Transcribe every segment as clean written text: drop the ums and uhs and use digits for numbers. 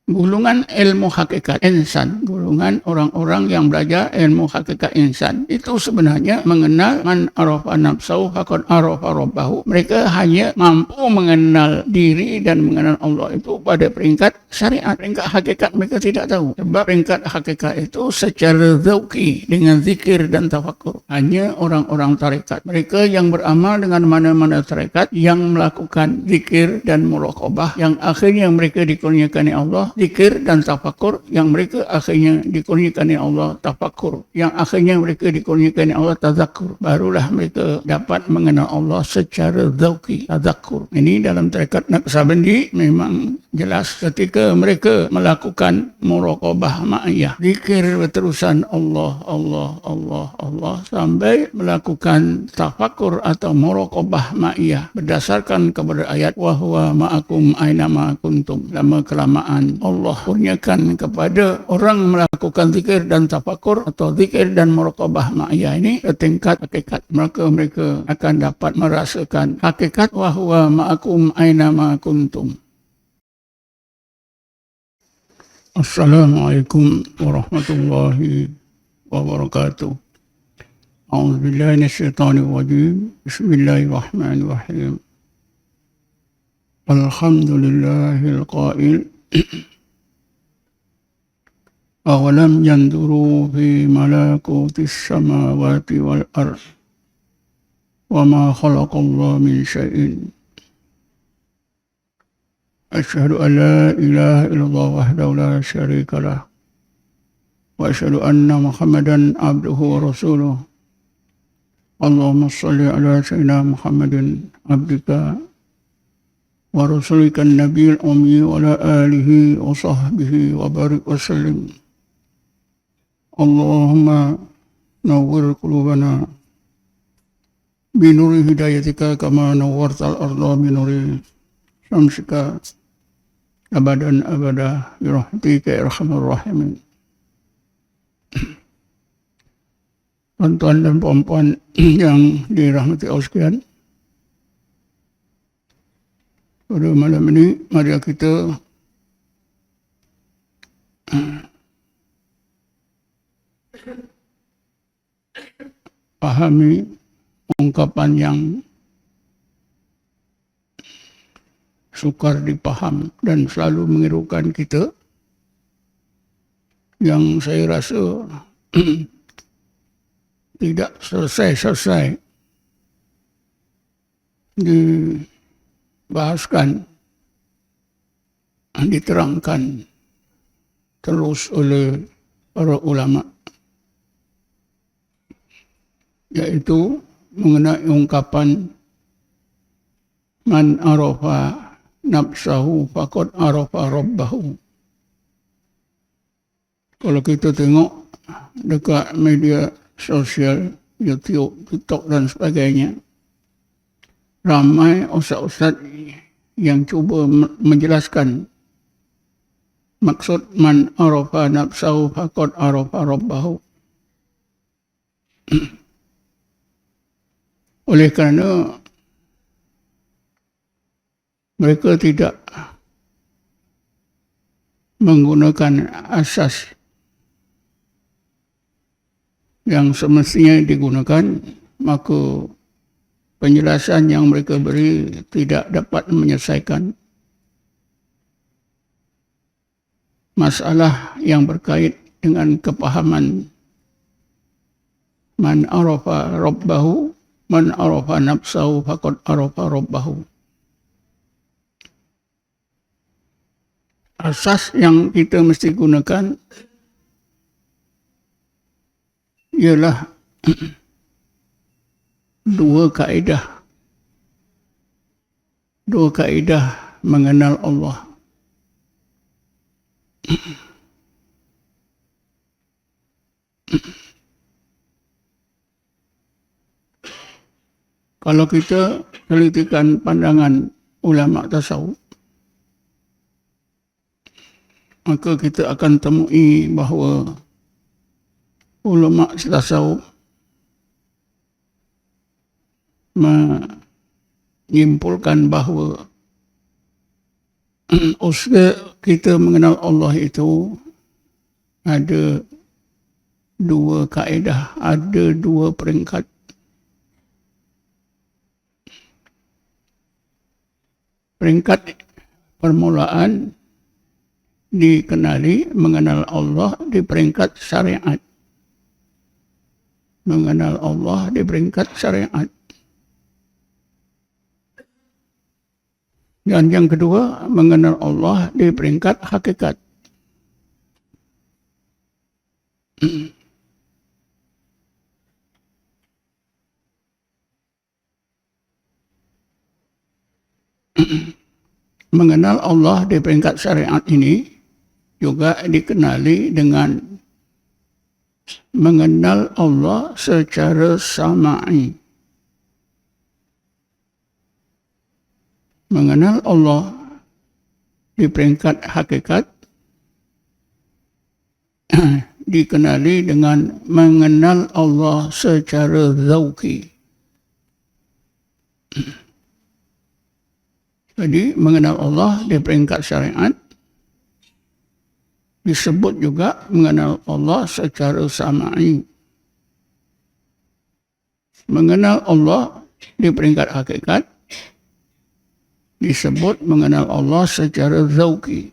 Golongan ilmu hakikat insan, golongan orang-orang yang belajar ilmu hakikat insan, itu sebenarnya mengenal man arafa nafsahu faqad arafa rabbahu. Mereka hanya mampu mengenal diri dan mengenal Allah itu pada peringkat syariat. Peringkat hakikat mereka tidak tahu. Sebab peringkat hakikat itu secara zauqi dengan zikir dan tafakur. Hanya orang-orang tarekat. Mereka yang beramal dengan mana-mana tarekat yang melakukan zikir dan muraqabah, yang akhirnya mereka dikurniakan Allah zikir dan tafakur, yang mereka akhirnya dikurniakan Allah tafakur, yang akhirnya mereka dikurniakan Allah tazakkur. Barulah mereka dapat mengenal Allah secara zauqi, tazakkur. Ini dalam tarekat Naqsabandi memang jelas ketika mereka melakukan muraqabah ma'iyah, zikir berterusan Allah, Allah, Allah, Allah, sampai melakukan tafakur atau muraqabah ma'iyah berdasarkan kepada ayat wa huwa ma'akum aina ma kuntum. Lama kelamaan Allah kurniakan kepada orang melakukan zikir dan tafakur atau zikir dan muraqabah ma'iyah ini ke tingkat hakikat. Maka mereka akan dapat merasakan hakikat wa huwa ma'akum aina ma kuntum. Assalamualaikum warahmatullahi wabarakatuh. A'udzu billahi minasyaitonir rajim. Bismillahirrahmanirrahim. Alhamdulillahil qail awalam yanduru fi malakutis samawati wal ardh wa ma khalaqallahu min syai'in. Asyhadu an la ilaha illallah wahdahu la syarika lah wa asyhadu anna Muhammadan abduhu wa rasuluh. Allahumma shalli ala sayyidina Muhammadin abdika wa rasulika an-nabiyil ummi wa ala alihi wa sahbihi wa barik wa sallim. Allahumma nawwir qulubana binuri hidayatika kama nawwartal arda binuri syamsika abadan abada birahmatika ya arhamar rahimin. Tuan-tuan dan puan-puan yang dirahmati Allah sekalian, pada malam ini mari kita pahami ungkapan yang sukar dipaham dan selalu mengirukan kita, yang saya rasa tidak selesai-selesai dibahaskan, diterangkan terus oleh para ulama, yaitu mengenai ungkapan man arafa nafsahu faqad arafa rabbahu. Kalau kita tengok dekat media sosial, YouTube, TikTok dan sebagainya, ramai ustaz-ustaz yang cuba menjelaskan maksud man arafa nafsahu faqad arafa rabbahu. Oleh kerana mereka tidak menggunakan asas yang semestinya digunakan, maka penjelasan yang mereka beri tidak dapat menyelesaikan masalah yang berkait dengan kepahaman man arafa rabbahu, man arafa nafsahu faqad arafa rabbahu. Asas yang kita mesti gunakan ialah dua kaedah mengenal Allah. Kalau kita telitikan pandangan ulama tasawuf, maka kita akan temui bahawa ulama tasawuf menyimpulkan bahawa usaha kita mengenal Allah itu ada dua kaedah, ada dua peringkat. Peringkat permulaan dikenali mengenal Allah di peringkat syariat. Mengenal Allah di peringkat syariat. Dan yang kedua, mengenal Allah di peringkat hakikat. Mengenal Allah di peringkat syariat ini juga dikenali dengan mengenal Allah secara sama'i. Mengenal Allah di peringkat hakikat dikenali dengan mengenal Allah secara zauqi. Jadi mengenal Allah di peringkat syariat disebut juga mengenal Allah secara sama'i. Mengenal Allah di peringkat hakikat disebut mengenal Allah secara zauqi.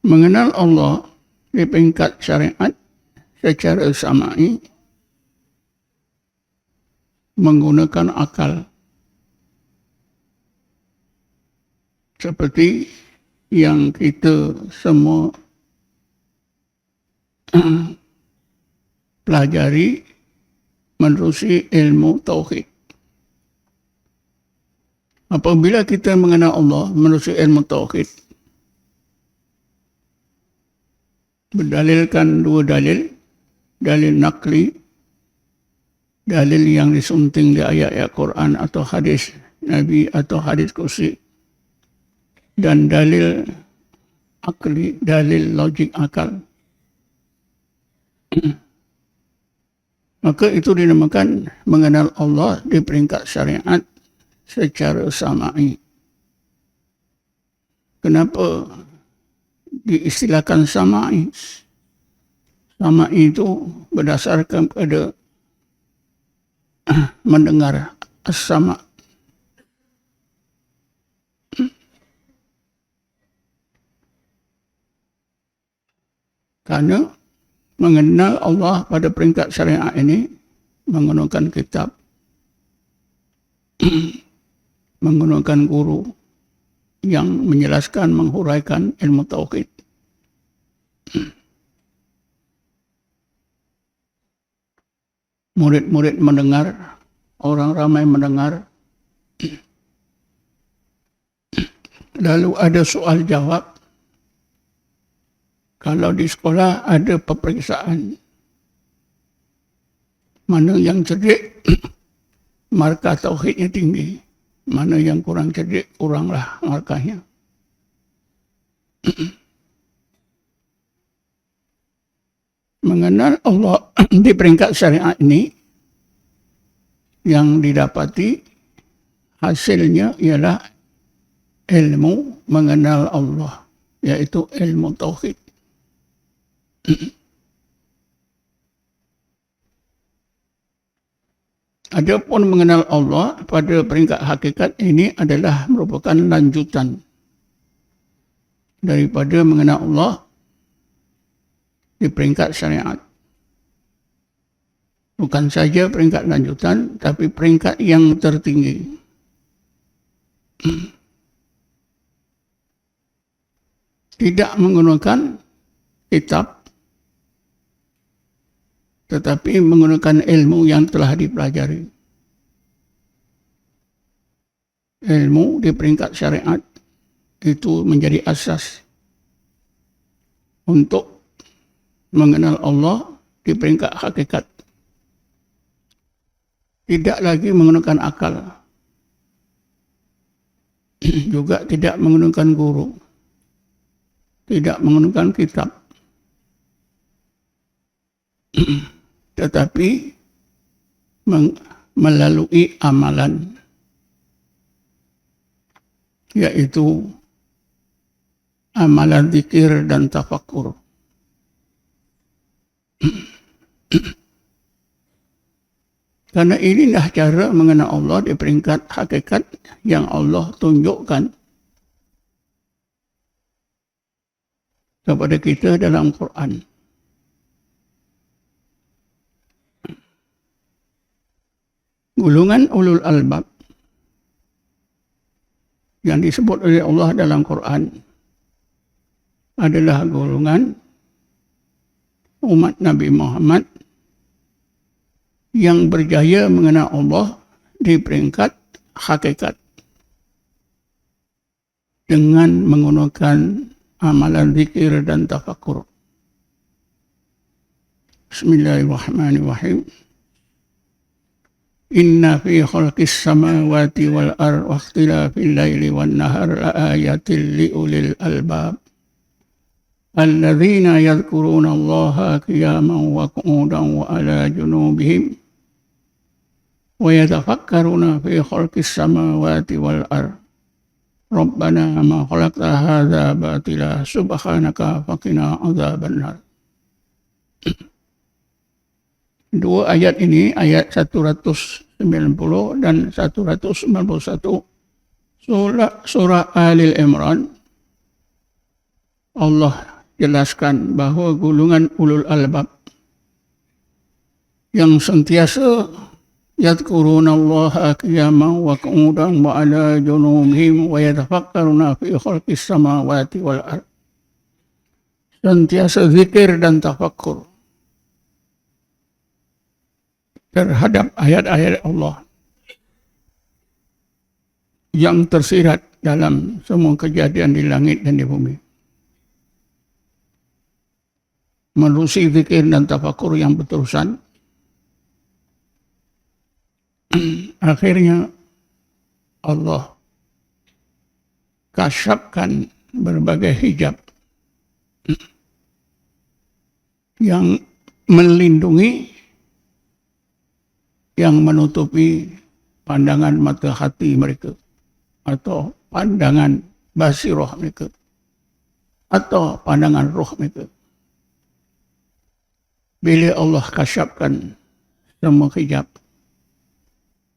Mengenal Allah di peringkat syariat secara sama'i menggunakan akal. Seperti yang kita semua pelajari menerusi ilmu tauhid. Apabila kita mengenal Allah menerusi ilmu tauhid, berdalilkan dua dalil, dalil nakli, dalil yang disunting di ayat-ayat Quran atau hadis Nabi atau hadis kursi, dan dalil akli, dalil logik akal. Maka itu dinamakan mengenal Allah di peringkat syariat secara sama'i. Kenapa diistilahkan sama'i? Sama'i itu berdasarkan pada mendengar, as-sama'. Karena mengenal Allah pada peringkat syariat ini menggunakan kitab, menggunakan guru yang menjelaskan, menghuraikan ilmu tauhid. Murid-murid mendengar, orang ramai mendengar. Lalu ada soal jawab. Kalau di sekolah ada peperiksaan, mana yang cerdik, markah tauhidnya tinggi. Mana yang kurang cerdik, kuranglah markahnya. Mengenal Allah di peringkat syariat ini, yang didapati hasilnya ialah ilmu mengenal Allah, yaitu ilmu tauhid. Adapun mengenal Allah pada peringkat hakikat ini adalah merupakan lanjutan daripada mengenal Allah di peringkat syariat. Bukan saja peringkat lanjutan, tapi peringkat yang tertinggi. Tidak menggunakan kitab, tetapi menggunakan ilmu yang telah dipelajari. Ilmu di peringkat syariat itu menjadi asas untuk mengenal Allah di peringkat hakikat. Tidak lagi menggunakan akal. Juga tidak menggunakan guru. Tidak menggunakan kitab. Tetapi melalui amalan, yaitu amalan zikir dan tafakkur. Karena inilah cara mengenal Allah di peringkat hakikat yang Allah tunjukkan kepada kita dalam Quran. Golongan ulul albab yang disebut oleh Allah dalam Quran adalah golongan umat Nabi Muhammad yang berjaya mengenal Allah di peringkat hakikat dengan menggunakan amalan zikir dan tafakkur. Bismillahirrahmanirrahim. Inna fi khalqis samawati wal ardi wa ikhtilafil laili wan nahar laayatil liulil albab alladzina yadhkuruna Allaha qiyaman wa qu'udan wa ala junubihim wa yatafakkaruna fi khalqis samawati wal ardi Rabbana ma khalaqta hadza batila subhanaka faqina adzabannar. Dua ayat ini, ayat 190 dan 191 surah Ali Imran, Allah jelaskan bahawa golongan ulul albab yang sentiasa yadhkuruna Allaha qiyaman wa qu'udan wa ala junubihim wa yatafakkaruna fi khalqis samawati wal ardh, sentiasa zikir dan tafakkur terhadap ayat-ayat Allah yang tersirat dalam semua kejadian di langit dan di bumi. Menerusi zikir dan tafakkur yang berterusan, akhirnya Allah kasyafkan berbagai hijab yang melindungi, yang menutupi pandangan mata hati mereka atau pandangan basirah mereka atau pandangan roh mereka. Bila Allah kasyafkan semua hijab,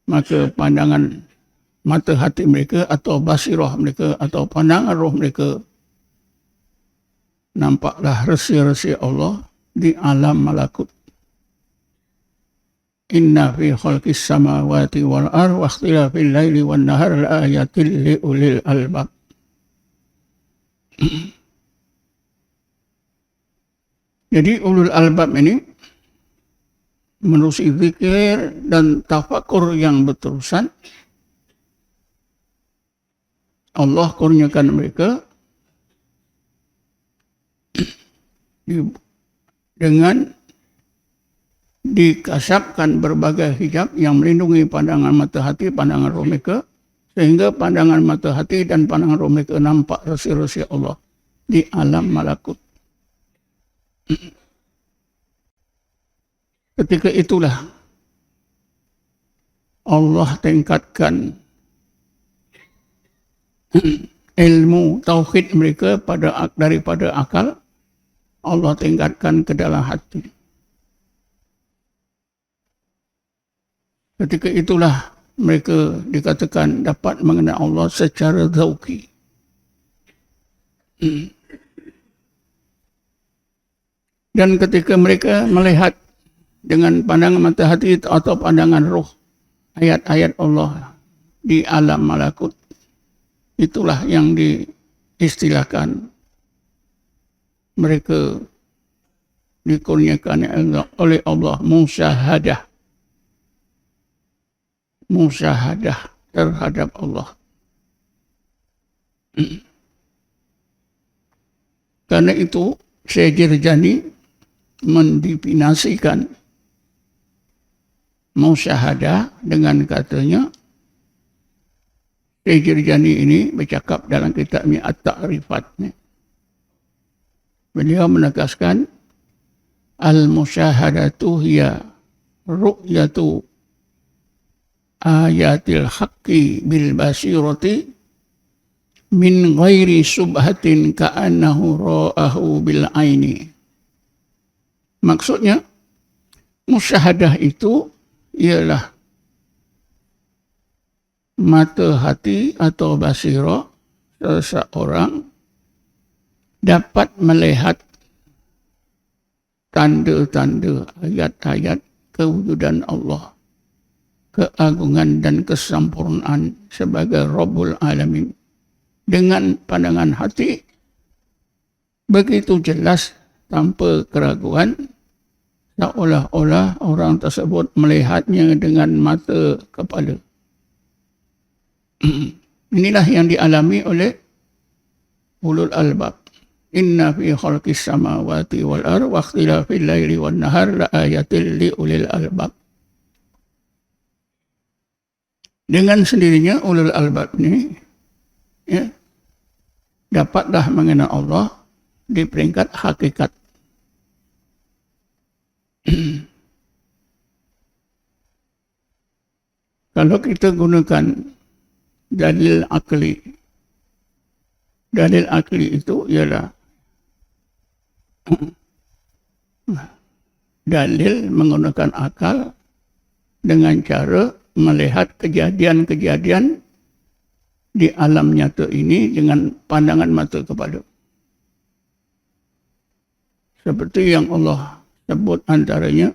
maka pandangan mata hati mereka atau basirah mereka atau pandangan roh mereka nampaklah rahsia-rahsia Allah di alam malakut. Inna fi khalqis samawati wal ardi wa ikhtilafil laili wan nahar laayatil liulil albab. Jadi ulul albab ini menerusi zikir dan tafakkur yang berterusan, Allah kurniakan mereka dengan dikasapkan berbagai hijab yang melindungi pandangan mata hati, pandangan roh mereka, sehingga pandangan mata hati dan pandangan roh mereka nampak rahsia-rahsia Allah di alam malakut. Ketika itulah Allah tingkatkan ilmu tauhid mereka daripada akal, Allah tingkatkan ke dalam hati. Ketika itulah mereka dikatakan dapat mengenal Allah secara zauqi. Dan ketika mereka melihat dengan pandangan mata hati atau pandangan roh ayat-ayat Allah di alam malakut, itulah yang diistilahkan mereka dikurniakan oleh Allah musyahadah. Musyahadah terhadap Allah. Karena itu Syekh Jirjani mendefinisikan musyahadah dengan katanya, Syekh Jirjani ini bercakap dalam kitabnya At-Ta'rifat. Beliau menegaskan al-musyahadatu hiya ru'yatu ayatil haqqi bil basirati min ghairi subhatin ka'annahu ra'ahu bil aini. Maksudnya, musyahadah itu ialah mata hati atau basirah seseorang dapat melihat tanda-tanda ayat-ayat kewujudan Allah, keagungan dan kesempurnaan sebagai Rabbul Alamin. Dengan pandangan hati, begitu jelas tanpa keraguan, seolah-olah orang tersebut melihatnya dengan mata kepala. Inilah yang dialami oleh ulul albab. Inna fi khalqis samawati wal ardi wa ikhtilafil laili wan nahar la ayatil li ulil albab. Dengan sendirinya ulul albab ini ya, dapatlah mengenal Allah di peringkat hakikat. Kalau kita gunakan dalil akli itu ialah dalil menggunakan akal dengan cara melihat kejadian-kejadian di alam nyata ini dengan pandangan mata kepala. Seperti yang Allah sebut antaranya,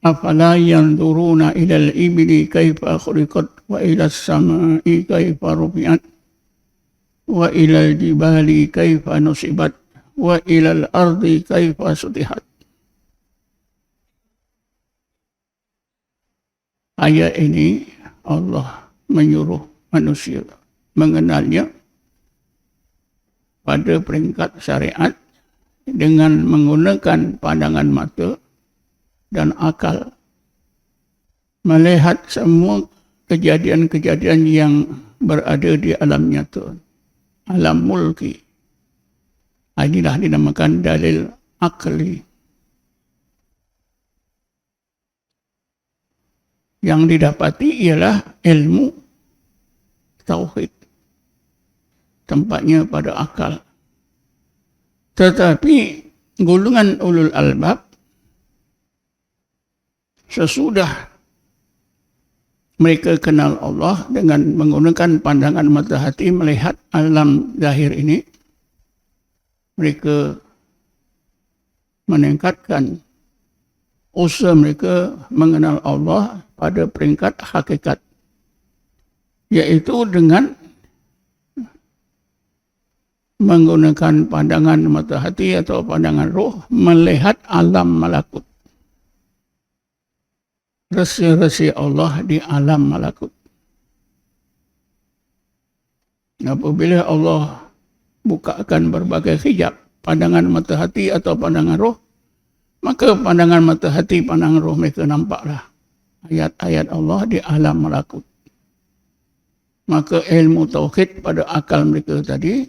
afala yanzuruna ilal ibli kaifa khuliqat wa ilas samai kaifa rufi'at wa ilal jibali kaifa nusibat wa ilal ardi kaifa sutihat. Ayat ini Allah menyuruh manusia mengenalnya pada peringkat syariat dengan menggunakan pandangan mata dan akal, melihat semua kejadian-kejadian yang berada di alam nyata, alam mulki. Inilah dinamakan dalil akli. Yang didapati ialah ilmu tauhid. Tempatnya pada akal. Tetapi golongan ulul albab sesudah mereka kenal Allah dengan menggunakan pandangan mata hati melihat alam zahir ini, mereka meningkatkan usaha mereka mengenal Allah pada peringkat hakikat, yaitu dengan menggunakan pandangan mata hati atau pandangan roh melihat alam malakut. Rahsia-rahsia Allah di alam malakut. Apabila Allah bukakan berbagai hijab, pandangan mata hati atau pandangan roh, maka pandangan mata hati, pandangan roh mereka nampaklah ayat-ayat Allah di alam malakut. Maka ilmu tauhid pada akal mereka tadi,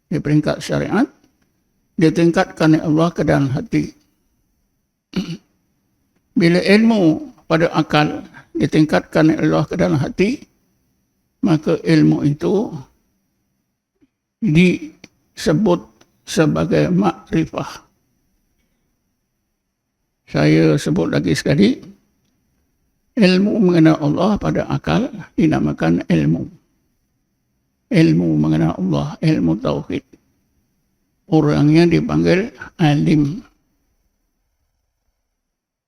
di peringkat syariat, ditingkatkan oleh Allah ke dalam hati. Bila ilmu pada akal ditingkatkan oleh Allah ke dalam hati, maka ilmu itu disebut sebagai makrifah. Saya sebut lagi sekali, ilmu mengenal Allah pada akal dinamakan ilmu. Ilmu mengenal Allah, ilmu tauhid. Orangnya dipanggil alim.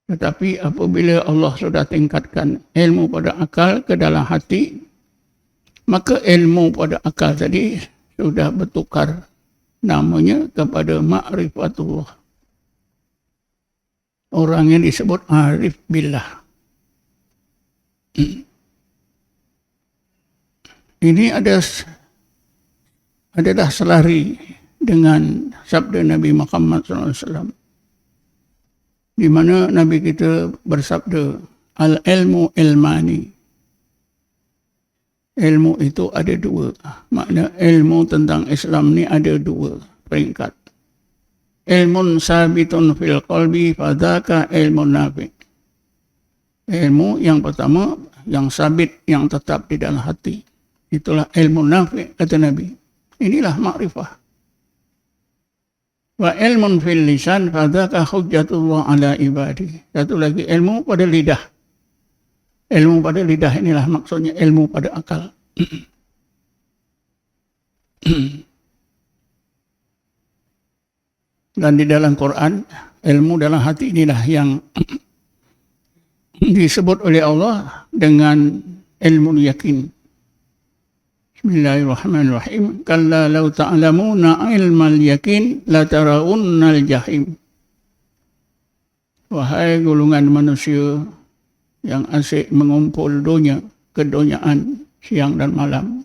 Tetapi apabila Allah sudah tingkatkan ilmu pada akal ke dalam hati, maka ilmu pada akal tadi sudah bertukar namanya kepada ma'rifatullah. Orang yang disebut arif billah. Ini adalah selari dengan sabda Nabi Muhammad SAW. Di mana Nabi kita bersabda, al-ilmu ilmani. Ilmu itu ada dua. Makna ilmu tentang Islam ni ada dua peringkat. Ilmun sabitun fil qalbi fadhaka ilmun nafi. Ilmu yang pertama yang sabit, yang tetap di dalam hati. Itulah ilmu nafi, kata Nabi. Inilah makrifah. Wa ilmun fil lisan fadzaka hujjatullah ala ibadi. Satu lagi ilmu pada lidah. Ilmu pada lidah inilah maksudnya ilmu pada akal. Dan di dalam Quran, ilmu dalam hati inilah yang disebut oleh Allah dengan ilmu yakin. Bismillahirrahmanirrahim. Kalla law ta'lamuna ilmal yakin la tarawunnal jahim. Wahai golongan manusia yang asyik mengumpul dunia, keduniaan siang dan malam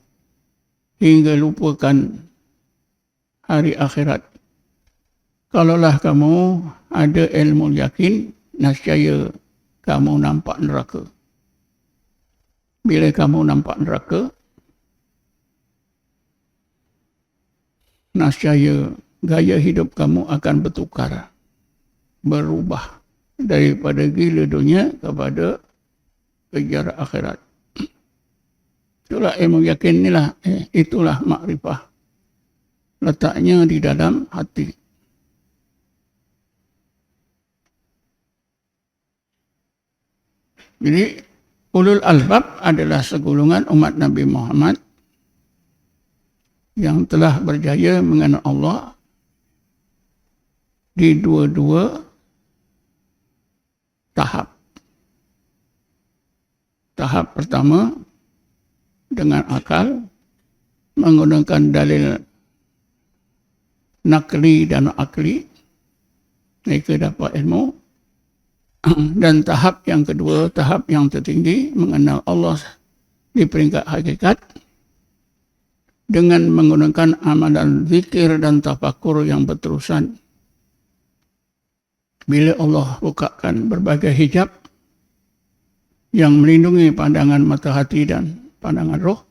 hingga lupakan hari akhirat. Kalaulah kamu ada ilmu yakin, nescaya kamu nampak neraka. Bila kamu nampak neraka, nescaya gaya hidup kamu akan bertukar, berubah daripada gila dunia kepada kejar akhirat. Itulah ilmu yakin inilah, itulah makrifah. Letaknya di dalam hati. Jadi ulul albab adalah segolongan umat Nabi Muhammad yang telah berjaya mengenal Allah di dua-dua tahap. Tahap pertama dengan akal, menggunakan dalil nakli dan akli, mereka dapat ilmu. Dan tahap yang kedua, tahap yang tertinggi, mengenal Allah di peringkat hakikat dengan menggunakan amalan zikir dan tafakur yang berterusan. Bila Allah bukakan berbagai hijab yang melindungi pandangan mata hati dan pandangan roh,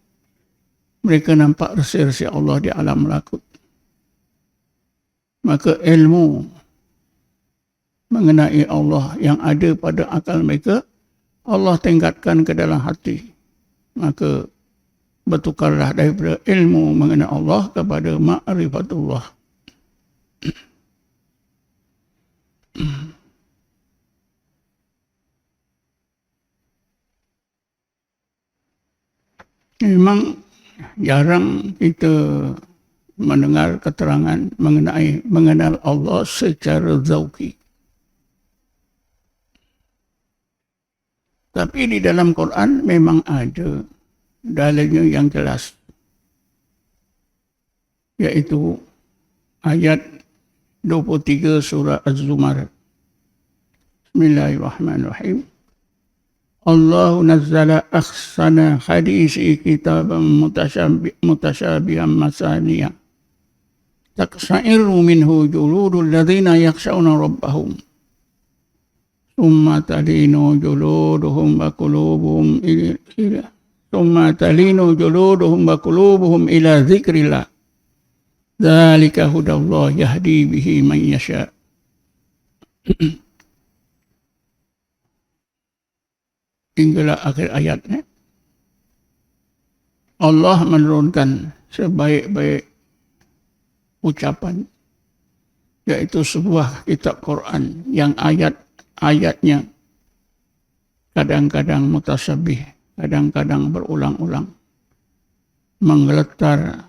mereka nampak resi-resi Allah di alam malakut. Maka ilmu mengenai Allah yang ada pada akal mereka, Allah tingkatkan ke dalam hati. Maka bertukarlah daripada ilmu mengenai Allah kepada ma'rifatullah. Memang jarang kita mendengar keterangan mengenal Allah secara zauqi. Tapi di dalam Quran memang ada dalilnya yang jelas. Yaitu ayat 23 surah Az-Zumar. Bismillahirrahmanirrahim. Allah nazzala ahsana hadisi kitaban mutasyabihan masaniya. Taqsairu minhu juludul ladzina yakhshawna rabbahum. Summa talinu juluduhum wa qulubuhum ila dzikrillah. Dzalika hudallah yahdi bihi man yasha. Hinggalah akhir ayatnya. Allah menurunkan sebaik-baik ucapan, yaitu sebuah kitab Quran yang ayatnya kadang-kadang mutasyabih, kadang-kadang berulang-ulang, menggeletar,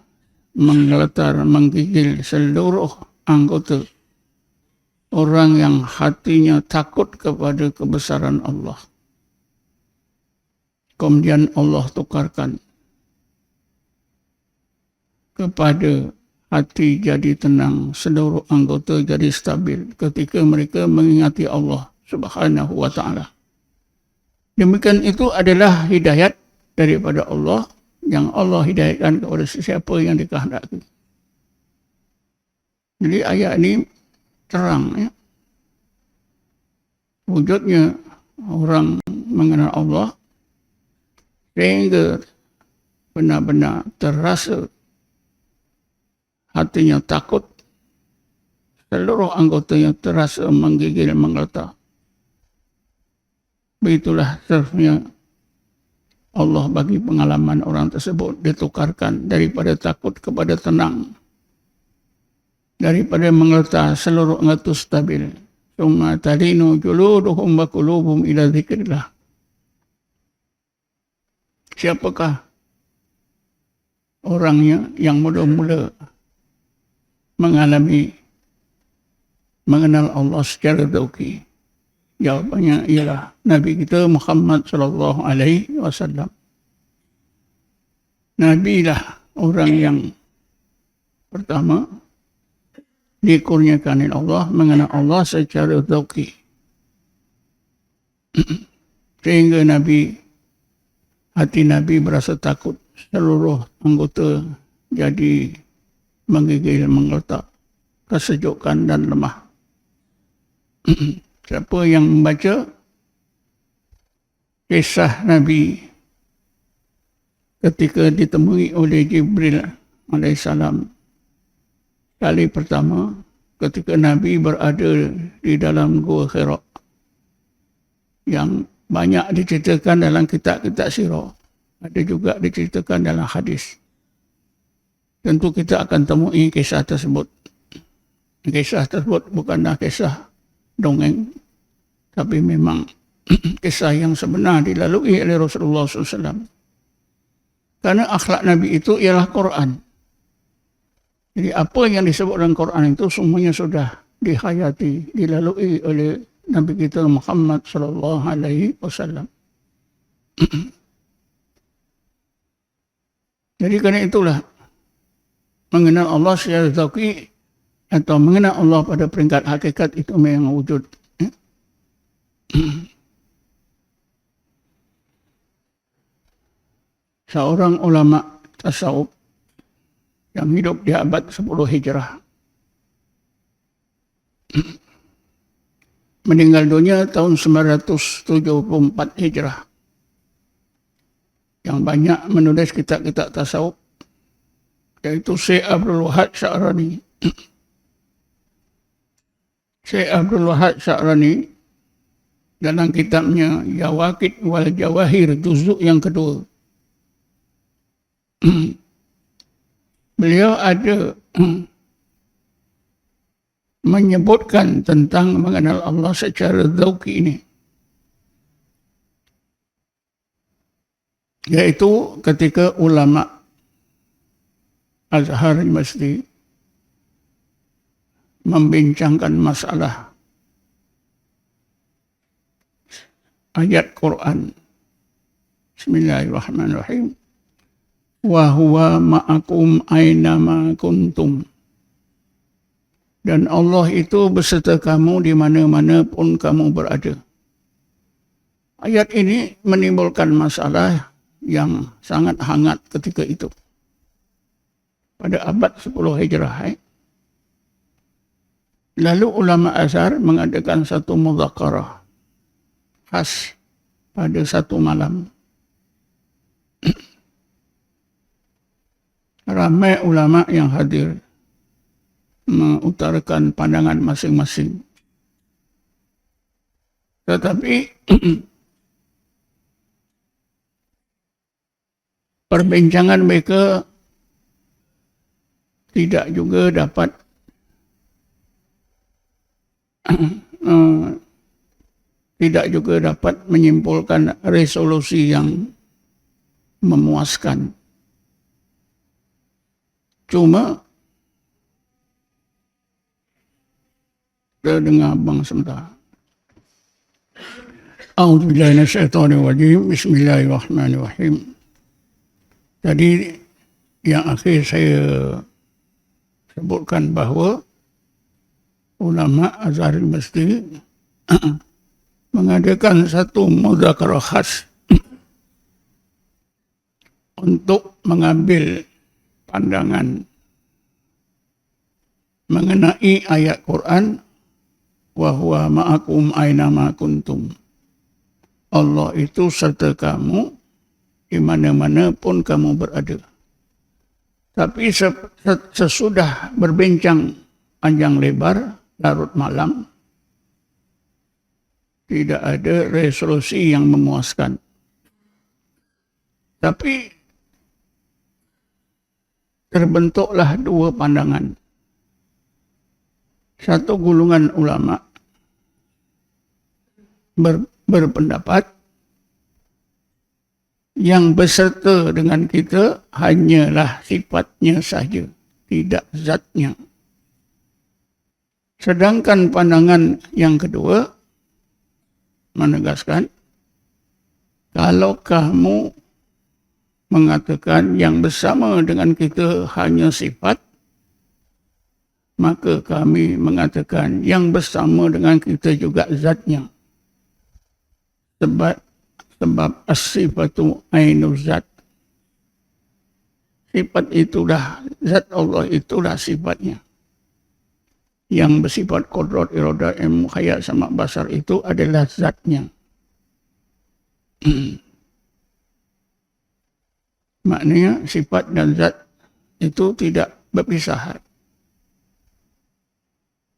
menggigil seluruh anggota orang yang hatinya takut kepada kebesaran Allah. Kemudian Allah tukarkan kepada hati jadi tenang, seluruh anggota jadi stabil ketika mereka mengingati Allah Subhanahu wa ta'ala. Demikian itu adalah hidayat daripada Allah yang Allah hidayatkan kepada sesiapa yang dikehendaki. Jadi ayat ini terang, ya. Wujudnya orang mengenal Allah sehingga benar-benar terasa hatinya takut, seluruh anggotanya terasa menggigil, menggeletar. Begitulah seharusnya Allah bagi pengalaman orang tersebut ditukarkan daripada takut kepada tenang, daripada mengerta seluruh ngatus stabil. Summa talinu juluduhum wa qulubuhum ila dzikrillah. Siapakah orangnya yang mula-mula mengenal Allah secara zauqi? Jawabannya ialah Nabi kita Muhammad sallallahu alaihi wasallam. Nabi lah orang yang pertama dikurniakan oleh Allah mengenal Allah secara zauqi. Sehingga hati Nabi berasa takut, seluruh anggota jadi menggigil, mengletak, kesejukan dan lemah. Siapa yang membaca kisah Nabi ketika ditemui oleh Jibril alaihissalam kali pertama, ketika Nabi berada di dalam Gua Hira, yang banyak diceritakan dalam kitab-kitab sirah, ada juga diceritakan dalam hadis. Tentu kita akan temui kisah tersebut. Kisah tersebut bukanlah kisah dongeng, tapi memang kisah yang sebenar dilalui oleh Rasulullah SAW. Karena akhlak Nabi itu ialah Quran. Jadi apa yang disebut dalam Quran itu semuanya sudah dihayati, dilalui oleh Nabi kita Muhammad sallallahu alaihi wasallam. Jadi karena itulah mengenal Allah secara zauqi atau mengenal Allah pada peringkat hakikat itu memang wujud. Seorang ulama tasawuf yang hidup di abad 10 Hijrah meninggal dunia tahun 974 Hijrah, yang banyak menulis kitab-kitab tasawuf, yaitu Syekh Abdul Wahab Sya'rani. Syekh Abdul Wahab Sya'rani dalam kitabnya Jawaqid wal Jawahir juzuk yang kedua, beliau ada menyebutkan tentang mengenal Allah secara zauqi ini, yaitu ketika ulama Azhar Masri membincangkan masalah ayat Quran. Bismillahirrahmanirrahim. Wa huwa ma'akum aina ma kuntum. Dan Allah itu beserta kamu di mana-mana pun kamu berada. Ayat ini menimbulkan masalah yang sangat hangat ketika itu. Pada abad 10 Hijrah. Lalu ulama Azhar mengadakan satu mudzakarah khas pada satu malam. Ramai ulama yang hadir mengutarakan pandangan masing-masing. Tetapi perbincangan mereka tidak juga dapat menyimpulkan resolusi yang memuaskan. Cuma kita dengar abang sebentar. A'udzubillahi minasyaitonirrajim. Bismillahirrahmanirrahim. Tadi yang akhir saya sebutkan bahawa ulama Azhar Masri mengadakan satu mudzakarah khas untuk mengambil pandangan mengenai ayat Quran, wa huwa ma'akum aina ma kuntum. Allah itu serta kamu di mana-mana pun kamu berada. Tapi sesudah berbincang panjang lebar, larut malam, tidak ada resolusi yang memuaskan. Tapi terbentuklah dua pandangan. Satu golongan ulama berpendapat yang beserta dengan kita hanyalah sifatnya saja, tidak zatnya. Sedangkan pandangan yang kedua menegaskan, kalau kamu mengatakan yang bersama dengan kita hanya sifat, maka kami mengatakan yang bersama dengan kita juga zatnya. Sebab as-sifatu ainu zat. Sifat itulah, zat Allah itulah sifatnya. Yang bersifat qudrat, iradah, ilmu, hayat, sama basar itu adalah zatnya. Maknanya sifat dan zat itu tidak berpisahan.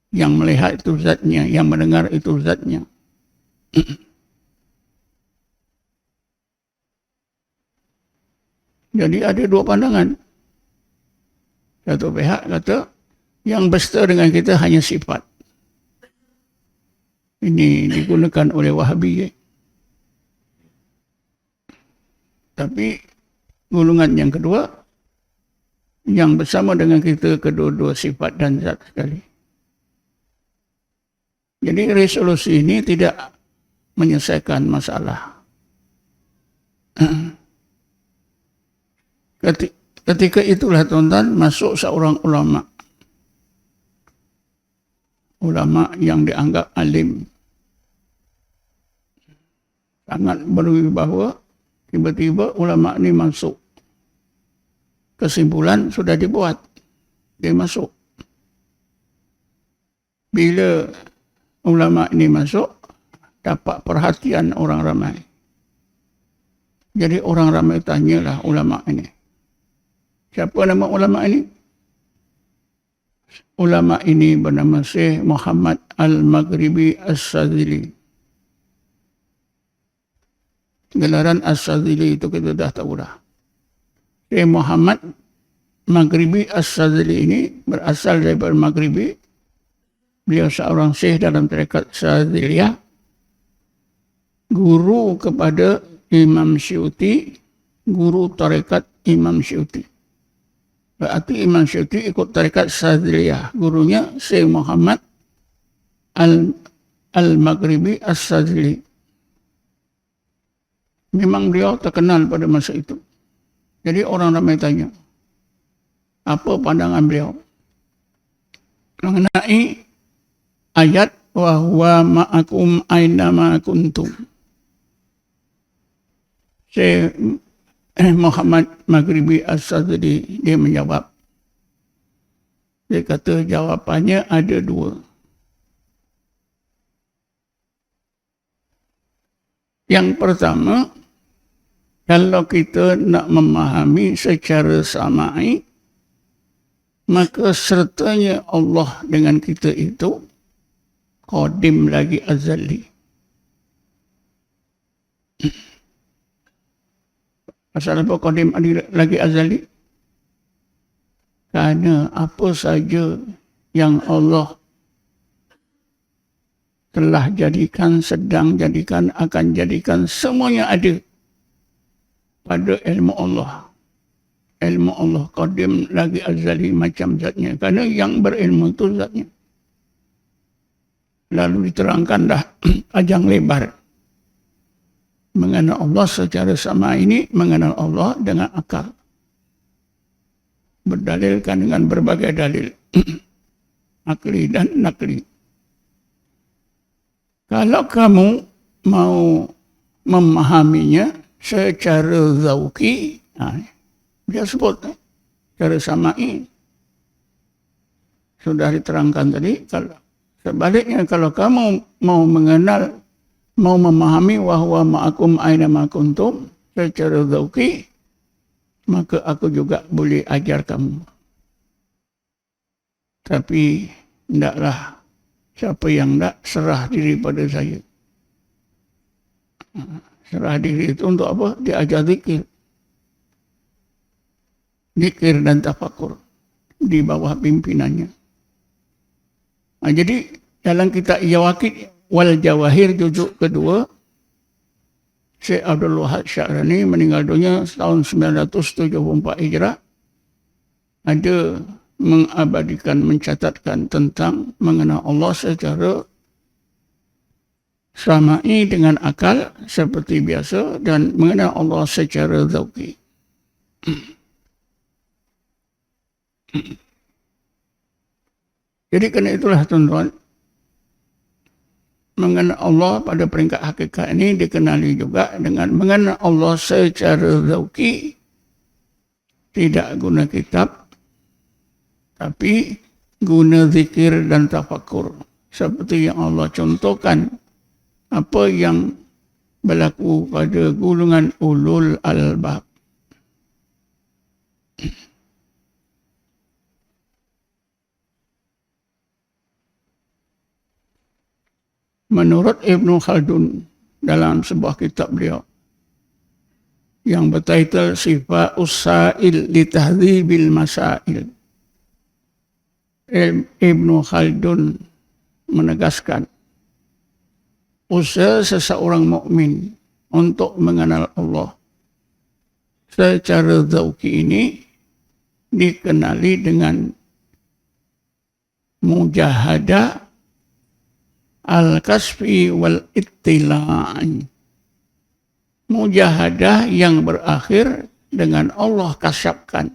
Yang melihat itu zatnya, yang mendengar itu zatnya. Jadi ada dua pandangan. Satu pihak kata, yang beserta dengan kita hanya sifat. Ini digunakan oleh Wahabi. Tapi golongan yang kedua, yang bersama dengan kita kedua-dua sifat dan zat sekali. Jadi resolusi ini tidak menyelesaikan masalah. Ketika itulah tuan-tuan masuk seorang ulama. Ulama yang dianggap alim. Sangat berwibawa. Tiba-tiba ulama ini masuk. Kesimpulan sudah dibuat. Dia masuk. Bila ulama ini masuk, dapat perhatian orang ramai. Jadi orang ramai tanyalah ulama ini. Siapa nama ulama ini? Ulama ini bernama Syekh Muhammad Al-Maghribi As-Sadzili. Gelaran As-Sadzili itu kita dah tahu dah. Syekh Muhammad Maghribi As-Sadzili ini berasal dari Maghribi. Beliau seorang syekh dalam tarekat Sadziliyah. Guru kepada Imam Syuuti, guru tarekat Imam Syuuti. Berarti Imam Syuuti ikut tarekat Sadziliyah. Gurunya Syekh Muhammad Al-Maghribi As-Sadzili. Memang beliau terkenal pada masa itu. Jadi orang ramai tanya, apa pandangan beliau mengenai ayat wa huwa ma'akum aina ma kuntum. Syekh Muhammad Maghribi As-Sadzili dia menjawab. Dia kata jawapannya ada dua. Yang pertama, kalau kita nak memahami secara samai, maka sertanya Allah dengan kita itu qadim lagi azali. Asal apa qadim lagi azali? Kerana apa saja yang Allah telah jadikan, sedang jadikan, akan jadikan, semuanya ada pada ilmu Allah. Ilmu Allah qadim lagi azali macam zatnya. Kerana yang berilmu itu zatnya. Lalu diterangkan dah panjang lebar. Mengenal Allah secara sama ini, mengenal Allah dengan akal. Berdalilkan dengan berbagai dalil. Akli dan nakli. Kalau kamu mau memahaminya secara zauki, dia sebut secara samai. Sudah diterangkan tadi. Sebaliknya kalau kamu mau mengenal, mau memahami wahwa ma'akum aina ma kuntum secara zauki, maka aku juga boleh ajar kamu. Tapi hendaklah siapa yang tak serah diri pada saya. Serah diri itu untuk apa? Dia ajar zikir. zikir dan tafakur di bawah pimpinannya. Jadi dalam kitab Yawaqid wal Jawahir juzuk kedua, Syekh Abdul Wahab Sya'rani meninggal dunia tahun 974 Hijrah, ada mengabadikan, mencatatkan tentang mengenal Allah secara sama'i dengan akal seperti biasa dan mengenal Allah secara zauqi. Jadi kerana itulah tuan-tuan, mengenal Allah pada peringkat hakikat ini dikenali juga dengan mengenal Allah secara zauqi, tidak guna kitab, tapi guna zikir dan tafakur. Seperti yang Allah contohkan, apa yang berlaku pada golongan ulul albab. Menurut Ibn Khaldun dalam sebuah kitab beliau yang bertajuk Sifat Usail li Tahdhibil Masail, Ibn Khaldun menegaskan usaha seseorang mukmin untuk mengenal Allah secara zauqi ini dikenali dengan mujahadah al-kasfi wal ittila'i. Mujahadah yang berakhir dengan Allah kasyafkan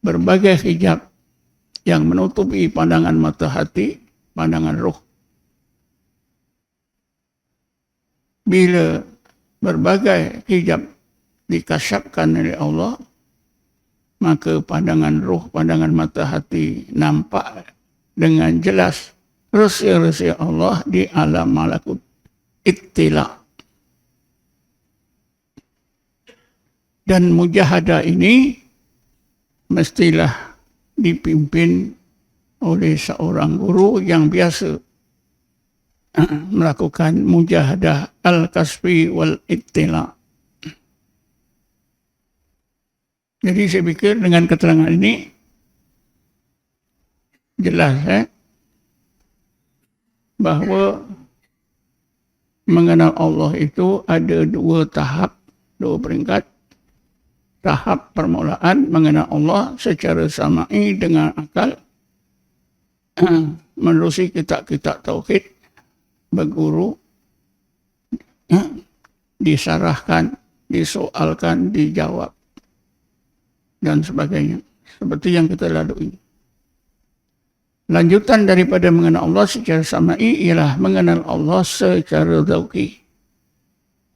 berbagai hijab yang menutupi pandangan mata hati, pandangan ruh. Bila berbagai hijab dikasyafkan oleh Allah, maka pandangan ruh, pandangan mata hati nampak dengan jelas rahsia-rahsia Allah di alam malakut ittila. Dan mujahadah ini mestilah dipimpin oleh seorang guru yang biasa melakukan mujahadah al-kasfi wal ittila. Jadi saya pikir dengan keterangan ini jelas bahawa mengenal Allah itu ada dua tahap, dua peringkat. Tahap permulaan mengenal Allah secara sama'i dengan akal, menerusi kitab-kitab tauhid, berguru, disarahkan, disoalkan, dijawab, dan sebagainya. Seperti yang kita lalui. Lanjutan daripada mengenal Allah secara sama'i ialah mengenal Allah secara zauqi,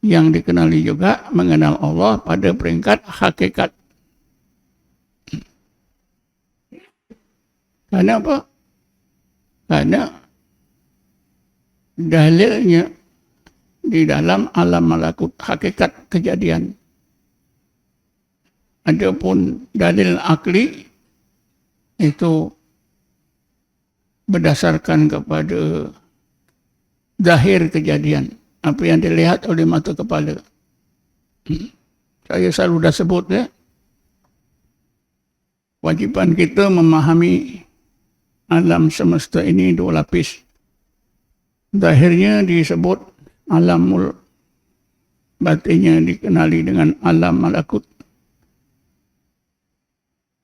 yang dikenali juga mengenal Allah pada peringkat hakikat. Karena apa? Karena dalilnya di dalam alam malakut hakikat kejadian. Adapun dalil akli itu berdasarkan kepada zahir kejadian, apa yang dilihat oleh mata kepala. Saya selalu dah sebut wajiban kita memahami alam semesta ini dua lapis. Zahirnya disebut alamul, batinnya dikenali dengan alam malakut.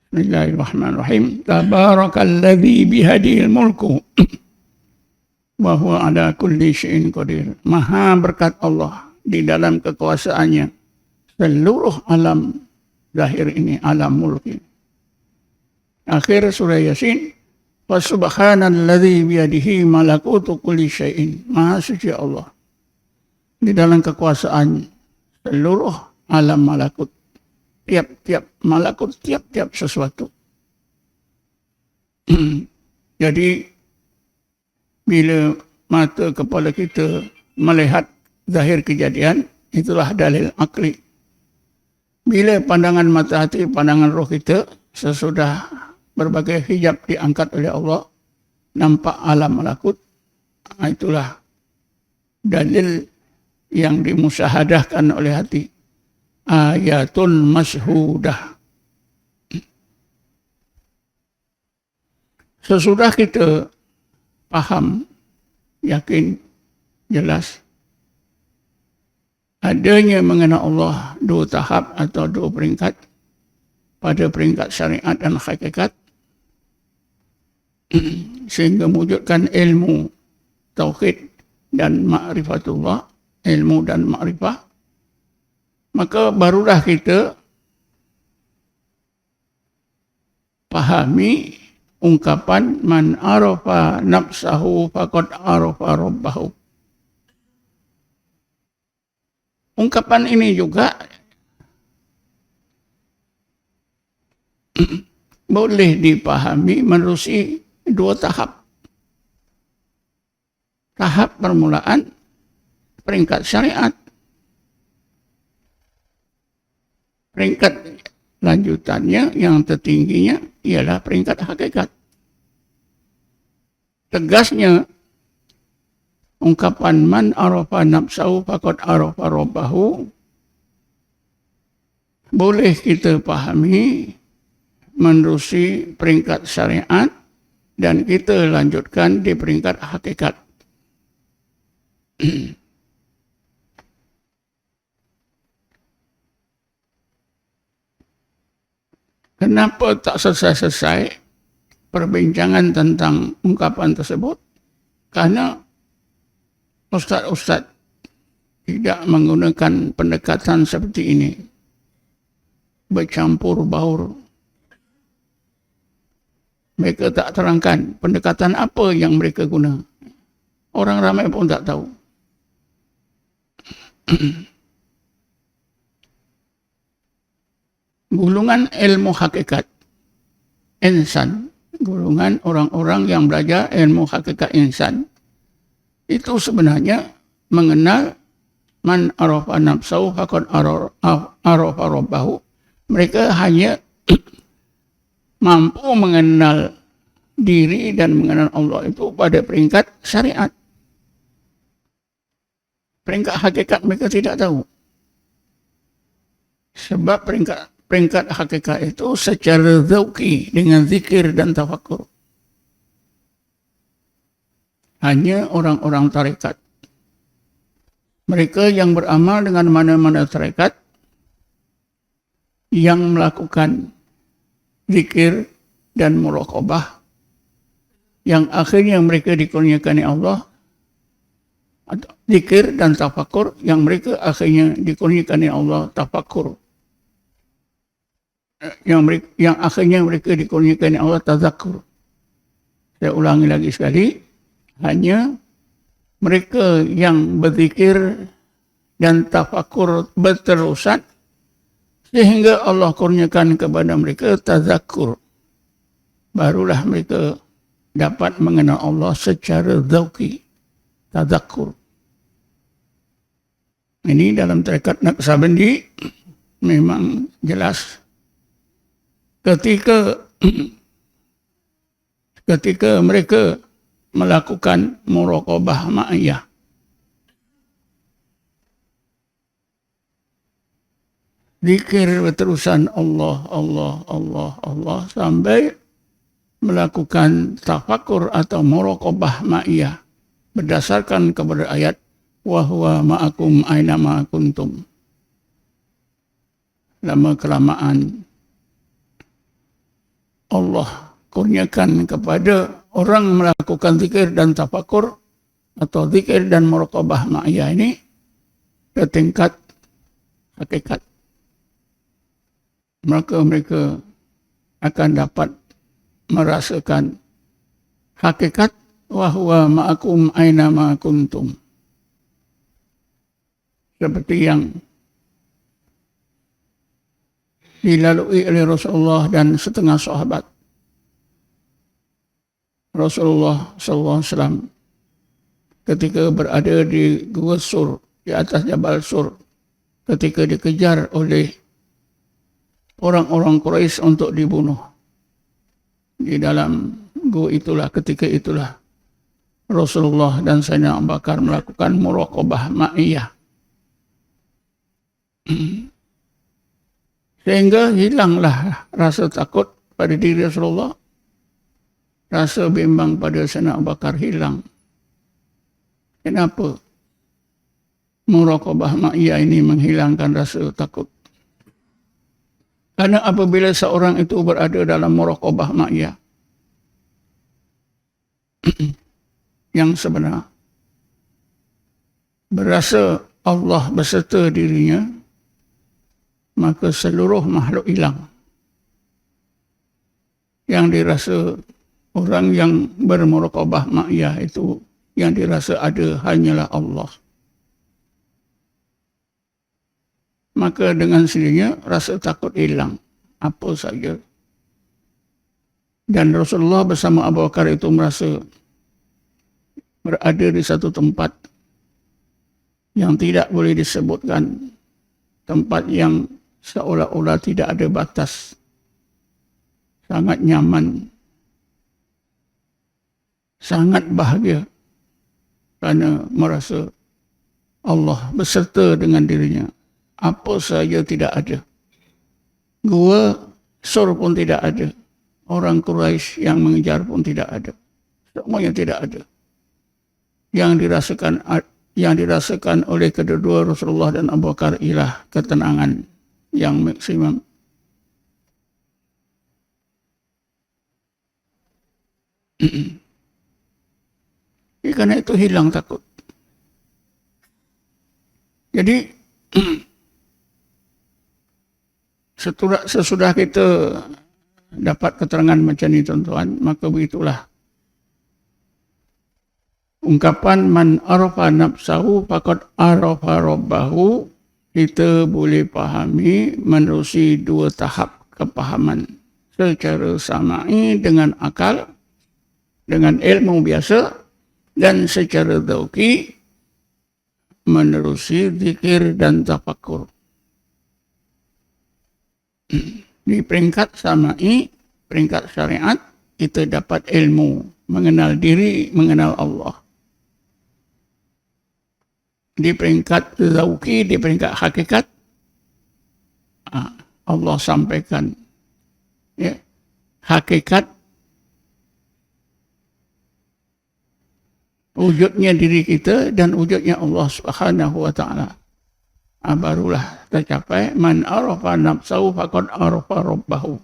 Bismillahirrahmanirrahim. Tabarakalladzi bihadihil mulku wa huwa ala kulli syai'in qadir. Maha berkat Allah di dalam kekuasaannya seluruh alam zahir ini, alam mulki. Akhir surah Yasin, wa subhanalladzi biyadihi malakutu kulli syai'in. Maha suci Allah di dalam kekuasaan seluruh alam malakut, tiap-tiap malakut, tiap-tiap sesuatu. Jadi bila mata kepala kita melihat zahir kejadian, itulah dalil akli. Bila pandangan mata hati, pandangan roh kita sesudah berbagai hijab diangkat oleh Allah, nampak alam malakut, itulah dalil yang dimusyahadahkan oleh hati. Ayatun mashudah. Sesudah kita paham, yakin, jelas adanya mengenal Allah dua tahap atau dua peringkat, pada peringkat syariat dan hakikat, sehingga mewujudkan ilmu tauhid dan ma'rifatullah, ilmu dan ma'rifah, maka barulah kita pahami ungkapan man arafa nafsahu faqad arafa rabbahu. Ungkapan ini juga boleh dipahami menerusi dua tahap. Tahap permulaan peringkat syariat. Peringkat lanjutannya yang tertingginya ialah peringkat hakikat. Tegasnya ungkapan man arafa nafsahu faqad arafa rabbahu boleh kita pahami menerusi peringkat syariat dan kita lanjutkan di peringkat hakikat. Kenapa tak selesai-selesai perbincangan tentang ungkapan tersebut? Karena ustaz-ustaz tidak menggunakan pendekatan seperti ini. Bercampur baur. Mereka tak terangkan pendekatan apa yang mereka guna. Orang ramai pun tak tahu. Golongan ilmu hakikat insan, golongan orang-orang yang belajar ilmu hakikat insan, itu sebenarnya mengenal man arafa nafsahu faqad arafa rabbahu. Mereka hanya mampu mengenal diri dan mengenal Allah itu pada peringkat syariat. Peringkat hakikat mereka tidak tahu. Sebab peringkat hakikat itu secara zauqi dengan zikir dan tafakur. Hanya orang-orang tarekat. Mereka yang beramal dengan mana-mana tarekat yang melakukan zikir dan muraqabah yang akhirnya mereka dikurniakan Allah, zikir dan tafakur yang mereka akhirnya dikurniakan Allah tafakur, yang akhirnya mereka dikurniakan Allah tazakkur. Saya ulangi lagi sekali, hanya mereka yang berzikir dan tafakur berterusan sehingga Allah kurniakan kepada mereka tazakkur, barulah mereka dapat mengenal Allah secara zauqi, tazakkur. Ini dalam tarekat Naqsabandi memang jelas. Ketika mereka melakukan muraqabah ma'iyah, zikir berterusan Allah, Allah, Allah, Allah sampai melakukan tafakur atau muraqabah ma'iyah berdasarkan kepada ayat wa huwa ma'akum aina ma kuntum. Lama kelamaan Allah kurniakan kepada orang melakukan zikir dan tafakur atau zikir dan muraqabah ma'iyah ini ke tingkat hakikat. Maka mereka akan dapat merasakan hakikat wa huwa ma'akum aina ma kuntum. Seperti yang dilalui oleh Rasulullah dan setengah sahabat. Rasulullah SAW ketika berada di Gua Sur, di atas Jabal Sur, ketika dikejar oleh orang-orang Quraisy untuk dibunuh. Di dalam gua itulah, ketika itulah Rasulullah dan Sayyidina Abu Bakar melakukan muraqabah ma'iyah. Sehingga hilanglah rasa takut pada diri Rasulullah. rasa bimbang pada Sayyidina Abu Bakar hilang. Kenapa? Muraqabah ma'iyah ini menghilangkan rasa takut. Karena apabila seorang itu berada dalam muraqabah ma'iyah yang sebenar, berasa Allah beserta dirinya, maka seluruh makhluk hilang. Yang dirasa orang yang bermuraqabah ma'iyah itu, yang dirasa ada hanyalah Allah. Maka dengan sendirinya rasa takut hilang, apa saja. Dan Rasulullah bersama Abu Bakar itu merasa berada di satu tempat yang tidak boleh disebutkan, tempat yang seolah-olah tidak ada batas, sangat nyaman, sangat bahagia, kerana merasa Allah beserta dengan dirinya. Apa saja tidak ada. Gua sur pun tidak ada. Orang Quraisy yang mengejar pun tidak ada. Semuanya tidak ada. Yang dirasakan oleh kedua Rasulullah dan Abu Bakar ialah ketenangan yang maksimum. Karena itu hilang takut. Jadi sesudah kita dapat keterangan macam ini tuan-tuan, maka begitulah ungkapan man arafa nafsahu faqad arafa rabbahu, kita boleh pahami menerusi dua tahap kepahaman secara sama'i dengan akal, dengan ilmu biasa, dan secara dzauqi menerusi zikir dan tafakkur. Di peringkat sama'i, peringkat syariat, kita dapat ilmu, mengenal diri, mengenal Allah. Di peringkat dzauqi, di peringkat hakikat, Allah sampaikan ya, hakikat wujudnya diri kita dan wujudnya Allah Subhanahu wa taala. Barulah tercapai man arafa nafsahu faqad arafa rabbahu.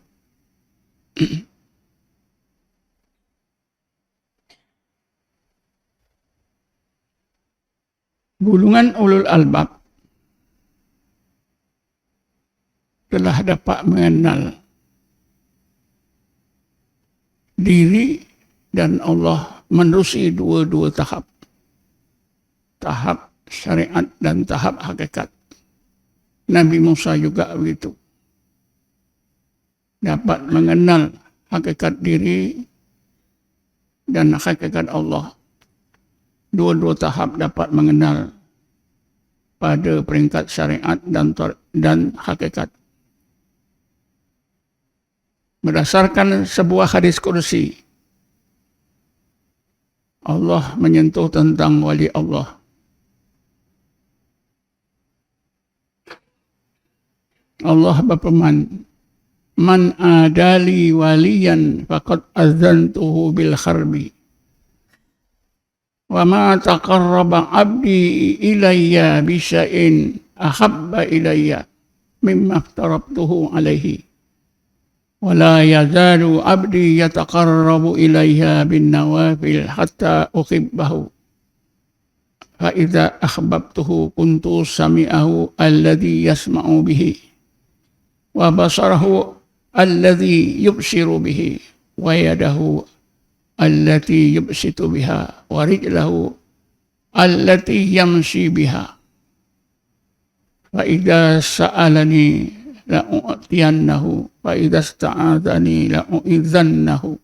Golongan ulul albab telah dapat mengenal diri dan Allah menerusi dua-dua tahap. Tahap syariat dan tahap hakikat. Nabi Musa juga begitu. Dapat mengenal hakikat diri dan hakikat Allah. Dua-dua tahap dapat mengenal pada peringkat syariat dan hakikat. Berdasarkan sebuah hadis kursi, Allah menyentuh tentang wali Allah. Allah berfirman, man adali waliyan faqad azantuhu bil harbi. Wa ma taqarraba abdi ilayya bi syai'in ahabba ilayya mimma aftarabtuhu alaihi. Wa la yazalu abdi yataqarrabu ilayya bin nawafil hatta uhibbahu. Fa idza ahbabtuhu kuntu sami'ahu alladhi yasma'u bihi wa basarahu alladhi yubsiru bihi wa yadahu allati yubsitu biha wa rijlahu allati yamshi biha fa idza sa'alani la u'tiyannahu fa idza ista'adani la u'idhannahu.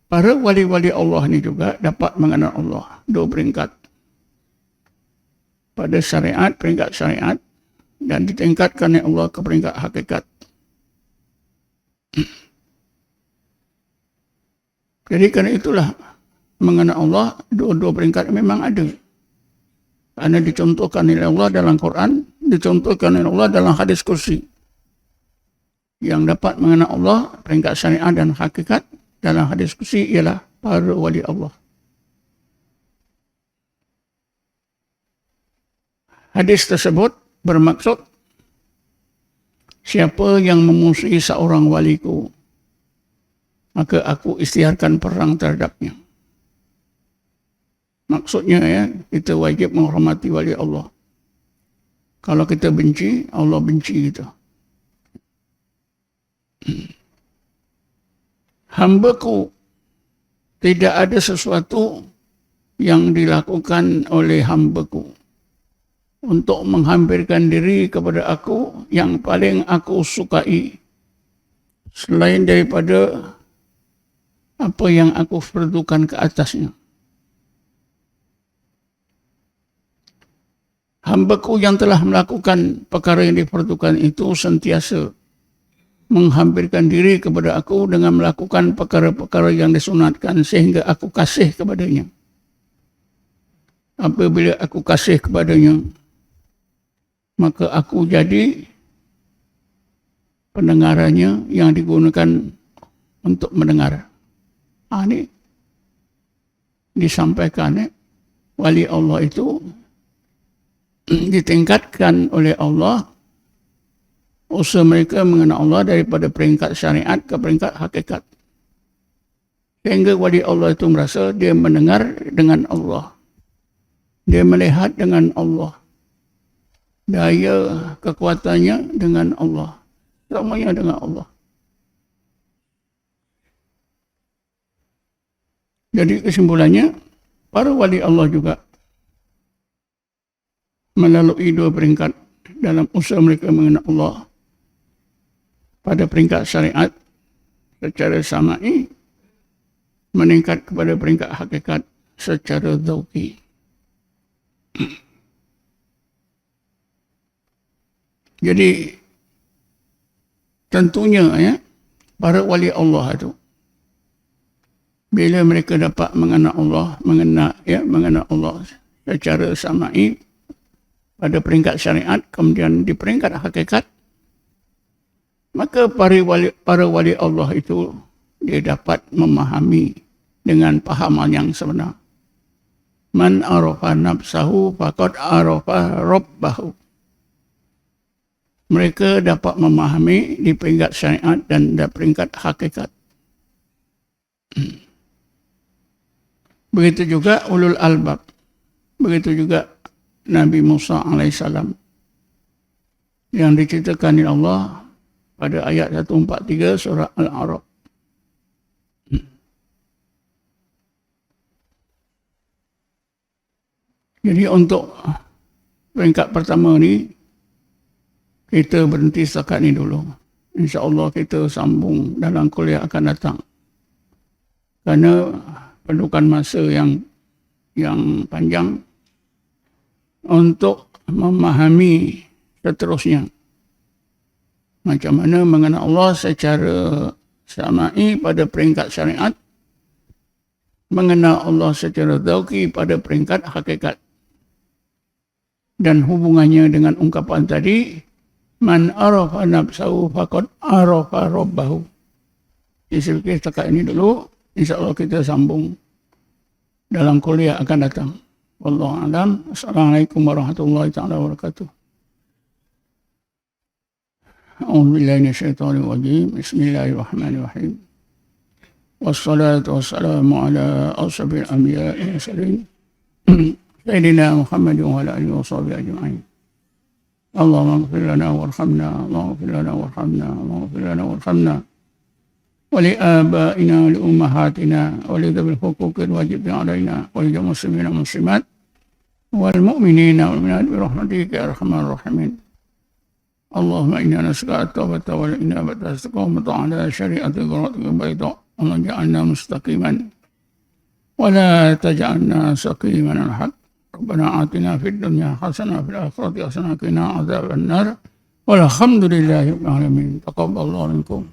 Para wali-wali Allah ini juga dapat mengenal Allah. Dua peringkat. Pada syariat, peringkat syariat, dan ditingkatkan oleh Allah ke peringkat hakikat. Jadi kerana itulah mengenal Allah, dua-dua peringkat memang ada. Karena dicontohkan oleh Allah dalam Quran, dicontohkan oleh Allah dalam hadis kursi. yang dapat mengenal Allah, peringkat syariat dan hakikat dalam hadis kursi ialah para wali Allah. Hadis tersebut bermaksud siapa yang memusuhi seorang waliku, maka aku isytiharkan perang terhadapnya. Maksudnya ya, kita wajib menghormati wali Allah. Kalau kita benci, Allah benci kita. Hambaku, tidak ada sesuatu yang dilakukan oleh hambaku untuk menghampirkan diri kepada aku yang paling aku sukai selain daripada apa yang aku fardukan ke atasnya. Hambaku yang telah melakukan perkara yang difardukan itu sentiasa menghampirkan diri kepada aku dengan melakukan perkara-perkara yang disunatkan sehingga aku kasih kepadanya. Apabila aku kasih kepadanya, maka aku jadi pendengarannya yang digunakan untuk mendengar. Ini disampaikan wali Allah itu ditingkatkan oleh Allah usaha mereka mengenal Allah daripada peringkat syariat ke peringkat hakikat. Sehingga wali Allah itu merasa dia mendengar dengan Allah. Dia melihat dengan Allah. Daya kekuatannya dengan Allah. Semuanya dengan Allah. Jadi kesimpulannya, para wali Allah juga melalui dua peringkat dalam usaha mereka mengenal Allah. Pada peringkat syariat secara sama'i, meningkat kepada peringkat hakikat secara dzauqi. Jadi tentunya ya, para wali Allah itu bila mereka dapat mengenal Allah, mengenal Allah secara sama'i pada peringkat syariat, kemudian di peringkat hakikat, maka para wali Allah itu dia dapat memahami dengan pahaman yang sebenar. Man arafa nafsahu faqad arafa rabbahu. Mereka dapat memahami di peringkat syariat dan di peringkat hakikat. Begitu juga ulul albab. Begitu juga Nabi Musa alaihissalam yang diceritakan oleh Allah pada ayat 143 surah Al-A'raf. Jadi untuk peringkat pertama ni, kita berhenti setakat ni dulu. InsyaAllah kita sambung dalam kuliah akan datang. Kerana perlukan masa yang panjang untuk memahami seterusnya. Macam mana mengenal Allah secara sama'i pada peringkat syariat, mengenal Allah secara dzauqi pada peringkat hakikat. Dan hubungannya dengan ungkapan tadi, man arafa nafsahu faqad arafa rabbahu. Jadi setakat ini dulu, insyaAllah kita sambung dalam kuliah akan datang. Wallahu a'lam. Assalamualaikum warahmatullahi taala wabarakatuh. A'udzubillahi minasyaitonir rajim. Bismillahirrahmanirrahim. Wassalatu wassalamu ala asyrafil anbiya'i wal mursalin. Sayyidina Muhammad wa ala alihi wa sahbihi ajma'in. Allahumma ighfir lana warhamna, Allahumma ighfir lana warhamna, Allahumma ighfir lana warhamna. Wa li abaina wa li ummahatina wa li dhabil huquqil wajibin alaina wa li muslimina muslimat wal mu'minina wal mu'minat bi rahmatika ya arhamar rahimin. Allahumma inna nas'aluka at-taubata wal inabata istiqamata ala syari'ati dhuratika bayda. Allah ja'alna mustaqiman wa la taj'alna saqiman al-haq. Rabbana atina fid dunya hasanah fil akhirati hasanah wa qina adzabannar. Walhamdulillahi rabbil alamin. Taqabbalallahu minkum.